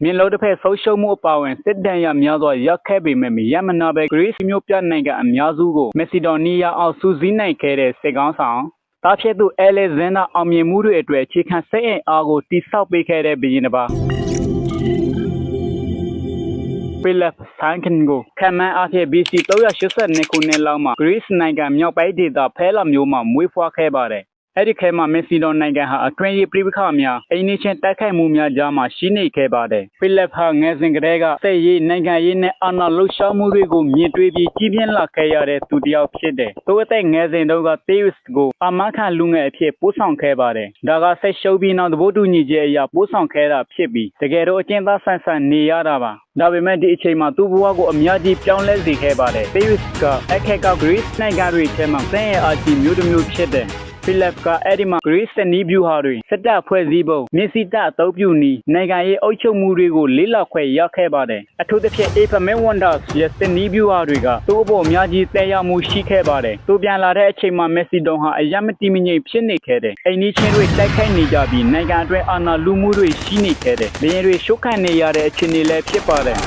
မြင်လို့တစ်ဖက်ဆုံးရှုံးမှုအပါအဝင်စစ်တမ်းရများစွာရောက်ခဲ့ပေမဲ့မရမနာပဲဂရိမျိုးပြနိုင်ငံအများစုကိုမက်ဆီဒိုနီးယားအောင်စူးစီးနိုင်ခဲ့တဲ့စစ်ကောင်းဆောင်တာဖြစ်သူအဲလက်ဇန်ဒါအောင်မြင်မှုတွေအတွက်အခြေခံစိတ်အင်အားကိုတိစောက်ပေးခဲ့တဲ့ဘီရင်တစ်ပါးဖိလစ်ဆန်ကန်ကိုခမန်အားဖြင့် BC 382ခုနှစ်လောက်မှာဂရိနိုင်ငံမြောက်ပိုင်းဒေသဖဲလာမျိုးမှာမွေးဖွားခဲ့ပါတယ်အဲ့ဒီခဲမှာမက်ဆီဒိုနိုင်ငံဟာအတွင်းရေးပြည်ပခါများအိမ်နီးချင်းတိုက်ခိုက်မှုများကြားမှာရှိနေခဲ့ပါတယ်ဖိလစ်ဟာငယ်စဉ်ကတည်းကစစ်ရေးနိုင်ငံရေးနဲ့အာဏာလှုပ်ရှားမှုတွေကိုမြင်တွေ့ပြီးကြီးပြင်းလာခဲ့ရတဲ့သူတစ်ယောက်ဖြစ်တယ်သူအသက်ငယ်စဉ်တုန်းကတေးစ်ကိုအမခံလူငယ်အဖြစ်ပို့ဆောင်ခဲ့ပါတယ်ဒါကဆက်ရှုပ်ပြီးနောက်သဘောတူညီချက်အရပို့ဆောင်ခဲ့တာဖြစ်ပြီးတကယ်တော့အကျဉ်းသားဆန်ဆန်နေရတာပါဒါပေမဲ့ဒီအချိန်မှာသူ့ဘဝကိုအများကြီးပြောင်းလဲစေခဲ့ပါတယ်တေးစ်ကအခက်ကဂရိနိုင်ငံတွေထဲမှာစင်ရအာကြီးမျိုးတစ်မျိုးဖြစ်တယ်ဖိလစ်ကအဲ့ဒီမှာဂရိစနီးဗျူဟာတွေစစ်တပ်ဖွဲ့စည်းပုံမြစ်စီတပ်အသုံးပြုနည်းနိုင်ငံရေးအုပ်ချုပ်မှုတွေကိုလေးလာခွဲရခဲ့ပါတယ်အထူးသဖြင့်အေဖာမင်ဝန်ဒါစ်ရဲ့စနီးဗျူဟာတွေကသူ့အပေါ်အများကြီးတည်ရောက်မှုရှိခဲ့ပါတယ်သူပြန်လာတဲ့အချိန်မှာမက်ဆီဒွန်ဟာအယမတိမငိမ့်ဖြစ်နေခဲ့တယ်အိမ်နီးချင်းတွေတိုက်ခိုက်နေကြပြီးနိုင်ငံအတွင်းအာဏာလူမှုတွေရှိနေခဲ့တယ်ဘရင်တွေရှုတ်ခတ်နေရတဲ့အခြေအနေလည်းဖြစ်ပါတယ်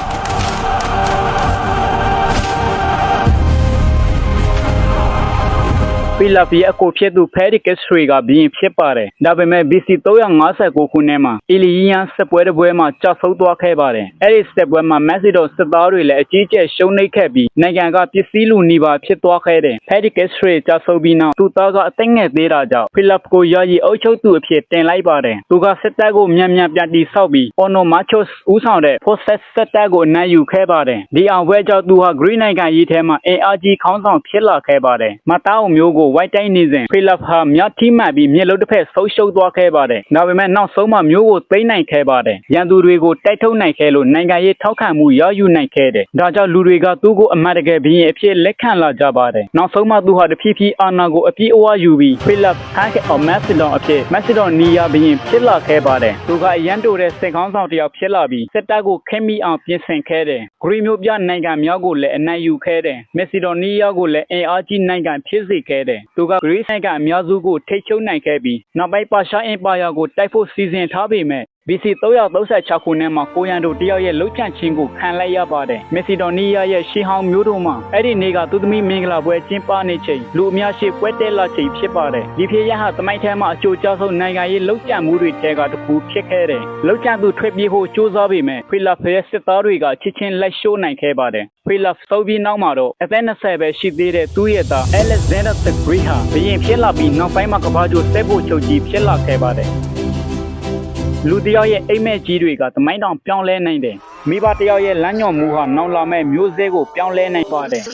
ဖိလစ်ပြည်အကိုဖြစ်သူဖဲရီကက်စထရီကဘီရင်ဖြစ်ပါတယ်ဒါပေမဲ့ BC 359ခုနှစ်မှာအီလီယန်စစ်ပွဲတစ်ပွဲမှာကြာဆုံးသွားခဲ့ပါတယ်အဲ့ဒီစစ်ပွဲမှာမက်ဆီဒိုစစ်သားတွေလည်းအကြီးကျယ်ရှုံးနိမ့်ခဲ့ပြီးနိုင်ငံကပစ္စည်းလူနီးပါဖြစ်သွားခဲ့တယ်ဖဲရီကက်စထရီကြာဆုံးပြီးနောက်သူသားကအသက်ငယ်သေးတာကြောင့်ဖိလစ်ကိုယာယီအုပ်ချုပ်သူအဖြစ်တင်လိုက်ပါတယ်သူကစစ်တပ်ကိုမြန်မြန်ပြန်တည်ဆောက်ပြီးအော်နိုမာချိုစ်ဦးဆောင်တဲ့ Forces စစ်တပ်ကိုနိုင်ယူခဲ့ပါတယ်ဒီအောင်ပွဲကြောင့်သူဟာဂရိနိုင်ငံရေးထဲမှာအင်အားကြီးခေါင်းဆောင်ဖြစ်လာခဲ့ပါတယ်မတားအောင်မျိုးကိုဝိုက်တိုင်းနေစဉ်ဖိလစ်ဟာမြတ်ထိမှတ်ပြီးမြေလုံးတစ်ဖက်ဆုံးရှုံးသွားခဲ့ပါတယ်။ဒါပေမဲ့နောက်ဆုံးမှမျိုးကိုသိမ်းနိုင်ခဲ့ပါတယ်။ရန်သူတွေကိုတိုက်ထုတ်နိုင်ခဲ့လို့နိုင်ငံရေးထောက်ခံမှုရယူနိုင်ခဲ့တယ်။ဒါကြောင့်လူတွေကသူ့ကိုအမှန်တကယ်ဘီရင်အဖြစ်လက်ခံလာကြပါတယ်။နောက်ဆုံးမှသူဟာတဖြည်းဖြည်းအာဏာကိုအပြည့်အဝယူပြီးဖိလစ်ဟန်ကအော်မက်ဆီဒွန်အဖြစ်မက်ဆီဒွန်နီးယားဘီရင်ဖြစ်လာခဲ့ပါတယ်။သူကအရန်တိုတဲ့စစ်ကောင်းဆောင်တစ်ယောက်ဖြစ်လာပြီးစစ်တပ်ကိုခင်းမိအောင်ပြင်ဆင်ခဲ့တယ်။ဂရီမျိုးပြနိုင်ငံများကိုလည်းအနိုင်ယူခဲ့တယ်။မက်ဆီဒွန်နီးယားကိုလည်းအင်အားကြီးနိုင်ငံဖြစ်စေခဲ့တယ်။သူကဂရီနိုင်ငံအများစုကိုထိချုပ်နိုင်ခဲ့ပြီးနောက်ပိုင်းပါရှားအင်ပါယာကိုတိုက်ဖို့စီစဉ်ထားပေမဲ့BC 336ခုနှစ်မှာကိုရန်တို့တယောက်ရဲ့လှုပ်ချန်ခြင်းကိုခံလိုက်ရပါတယ်မက်ဆီဒိုနီးယားရဲ့ရှေးဟောင်းမျိုးတို့မှာအဲ့ဒီနေ့ကသူသမီးမင်္ဂလာပွဲကျင်းပနေချိန်လူအများရှိပွဲတဲလာချိန်ဖြစ်ပါတယ်ဒီဖြစ်ရဟာသမိုင်းထဲမှာအကျိုးကျဆုံးနိုင်ငံရေးလှုပ်ချန်မှုတွေတဲကတခုဖြစ်ခဲ့တယ်လှုပ်ချန်သူထွက်ပြေးဖို့ကြိုးစားပေမဲ့ဖိလစ်ရဲ့စစ်သားတွေကချစ်ချင်းလက်ရှိုးနိုင်ခဲ့ပါတယ်ဖိလစ်ဆိုဗီနောက်မှာတော့အသက်20ပဲရှိသေးတဲ့သူ့ရဲ့သားအဲလက်ဇန်ဒါသဂရီဟာဘရင်ဖြစ်လာပြီးနောက်ပိုင်းမှာကမ္ဘာ့ကျိုးစစ်ဖို့ချုပ်ကြီးဖြစ်လာခဲ့ပါတယ်လူတယောက်ရဲ့အိမ်မက်ကြီးတွေကသမိုင်းတောင်ပြောင်းလဲနိုင်တယ်မိဘတယောက်ရဲ့လမ်းညွှန်မှုဟာနောက်လာမဲ့မျိုးစေ့ကိုပြောင်းလဲနိုင်ပါတယ်